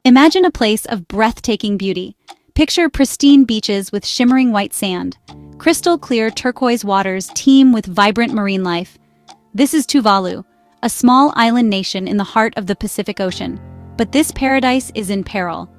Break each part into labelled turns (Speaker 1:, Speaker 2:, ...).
Speaker 1: Imagine a place of breathtaking beauty. Picture pristine beaches with shimmering white sand. Crystal clear turquoise waters teem with vibrant marine life. This is Tuvalu, a small island nation in the heart of the Pacific Ocean. But this paradise is in peril.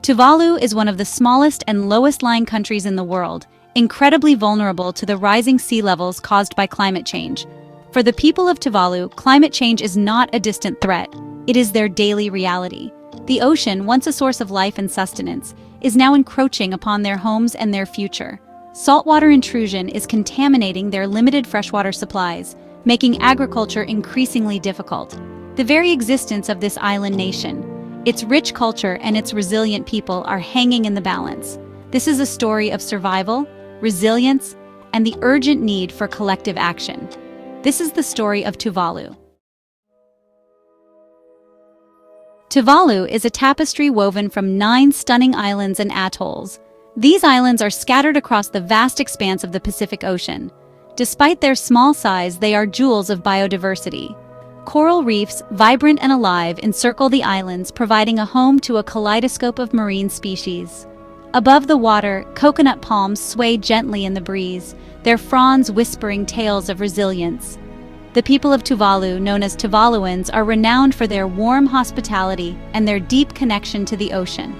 Speaker 1: Tuvalu is one of the smallest and lowest-lying countries in the world, incredibly vulnerable to the rising sea levels caused by climate change. For the people of Tuvalu, climate change is not a distant threat. It is their daily reality. The ocean, once a source of life and sustenance, is now encroaching upon their homes and their future. Saltwater intrusion is contaminating their limited freshwater supplies, making agriculture increasingly difficult. The very existence of this island nation, its rich culture and its resilient people are hanging in the balance. This is a story of survival, resilience, and the urgent need for collective action. This is the story of Tuvalu. Tuvalu is a tapestry woven from 9 stunning islands and atolls. These islands are scattered across the vast expanse of the Pacific Ocean. Despite their small size, they are jewels of biodiversity. Coral reefs, vibrant and alive, encircle the islands, providing a home to a kaleidoscope of marine species. Above the water, coconut palms sway gently in the breeze, their fronds whispering tales of resilience. The people of Tuvalu, known as Tuvaluans, are renowned for their warm hospitality and their deep connection to the ocean.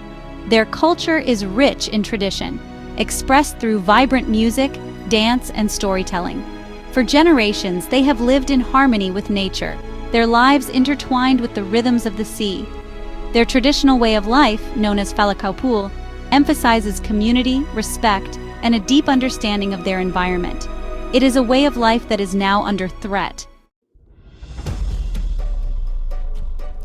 Speaker 1: Their culture is rich in tradition, expressed through vibrant music, dance, and storytelling. For generations, they have lived in harmony with nature, their lives intertwined with the rhythms of the sea. Their traditional way of life, known as falakaupul, emphasizes community, respect, and a deep understanding of their environment. It is a way of life that is now under threat.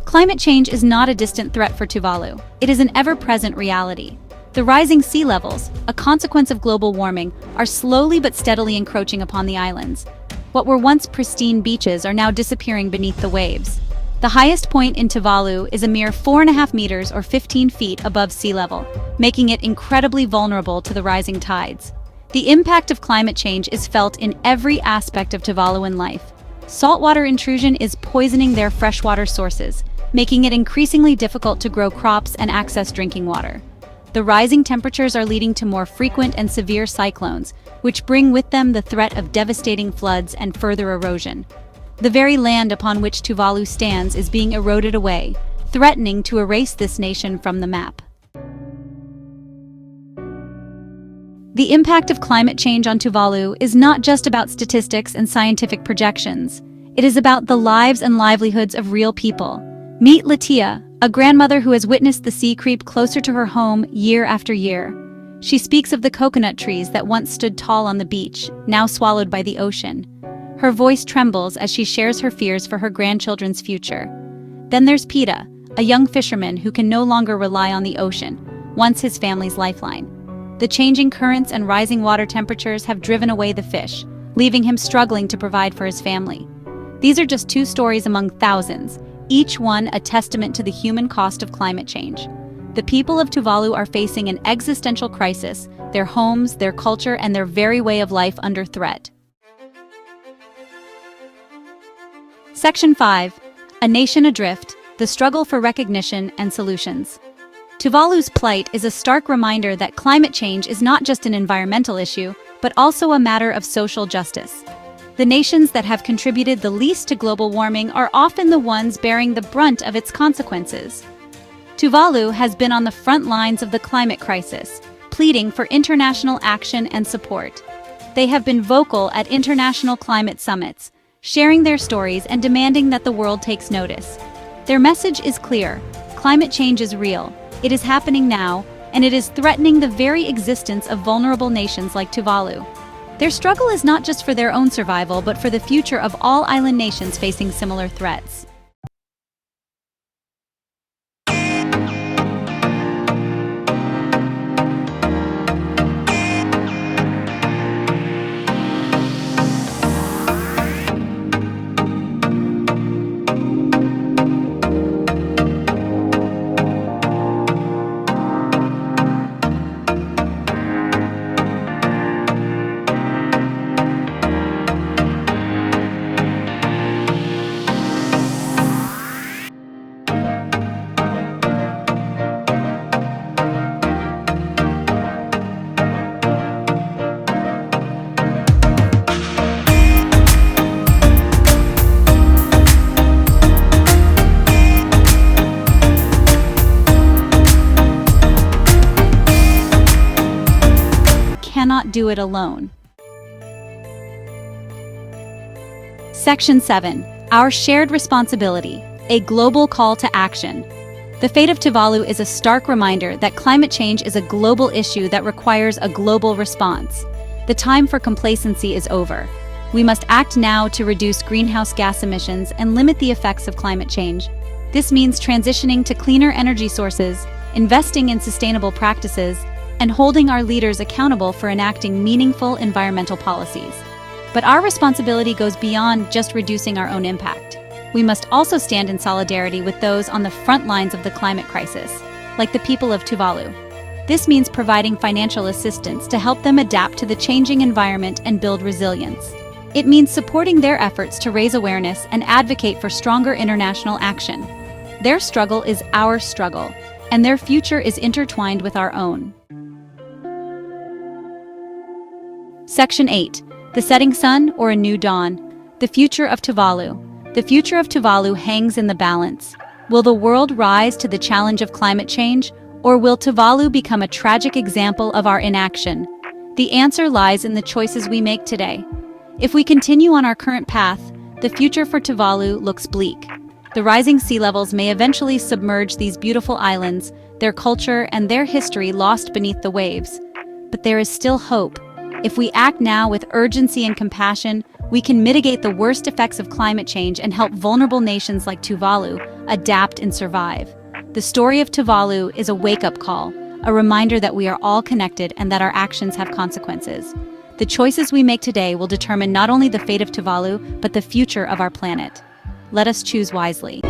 Speaker 1: Climate change is not a distant threat for Tuvalu. It is an ever-present reality. The rising sea levels, a consequence of global warming, are slowly but steadily encroaching upon the islands. What were once pristine beaches are now disappearing beneath the waves. The highest point in Tuvalu is a mere 4.5 meters or 15 feet above sea level, making it incredibly vulnerable to the rising tides. The impact of climate change is felt in every aspect of Tuvaluan life. Saltwater intrusion is poisoning their freshwater sources, making it increasingly difficult to grow crops and access drinking water. The rising temperatures are leading to more frequent and severe cyclones, which bring with them the threat of devastating floods and further erosion. The very land upon which Tuvalu stands is being eroded away, threatening to erase this nation from the map. The impact of climate change on Tuvalu is not just about statistics and scientific projections. It is about the lives and livelihoods of real people. Meet Latia, a grandmother who has witnessed the sea creep closer to her home year after year. She speaks of the coconut trees that once stood tall on the beach, now swallowed by the ocean. Her voice trembles as she shares her fears for her grandchildren's future. Then there's Pita, a young fisherman who can no longer rely on the ocean, once his family's lifeline. The changing currents and rising water temperatures have driven away the fish, leaving him struggling to provide for his family. These are just 2 stories among thousands, each one a testament to the human cost of climate change. The people of Tuvalu are facing an existential crisis, their homes, their culture, and their very way of life under threat. Section 5. A Nation Adrift, the Struggle for Recognition and Solutions. Tuvalu's plight is a stark reminder that climate change is not just an environmental issue, but also a matter of social justice. The nations that have contributed the least to global warming are often the ones bearing the brunt of its consequences. Tuvalu has been on the front lines of the climate crisis, pleading for international action and support. They have been vocal at international climate summits, sharing their stories and demanding that the world takes notice. Their message is clear: climate change is real, it is happening now, and it is threatening the very existence of vulnerable nations like Tuvalu. Their struggle is not just for their own survival, but for the future of all island nations facing similar threats. do it alone. Section 7. Our shared responsibility, a global call to action. The fate of Tuvalu is a stark reminder that climate change is a global issue that requires a global response. The time for complacency is over. We must act now to reduce greenhouse gas emissions and limit the effects of climate change. This means transitioning to cleaner energy sources, investing in sustainable practices, and holding our leaders accountable for enacting meaningful environmental policies. But our responsibility goes beyond just reducing our own impact. We must also stand in solidarity with those on the front lines of the climate crisis, like the people of Tuvalu. This means providing financial assistance to help them adapt to the changing environment and build resilience. It means supporting their efforts to raise awareness and advocate for stronger international action. Their struggle is our struggle, and their future is intertwined with our own. Section 8. The setting sun or a new dawn. The future of Tuvalu. The future of Tuvalu hangs in the balance. Will the world rise to the challenge of climate change, or will Tuvalu become a tragic example of our inaction? The answer lies in the choices we make today. If we continue on our current path, the future for Tuvalu looks bleak. The rising sea levels may eventually submerge these beautiful islands, their culture and their history lost beneath the waves. But there is still hope. If we act now with urgency and compassion, we can mitigate the worst effects of climate change and help vulnerable nations like Tuvalu adapt and survive. The story of Tuvalu is a wake-up call, a reminder that we are all connected and that our actions have consequences. The choices we make today will determine not only the fate of Tuvalu, but the future of our planet. Let us choose wisely.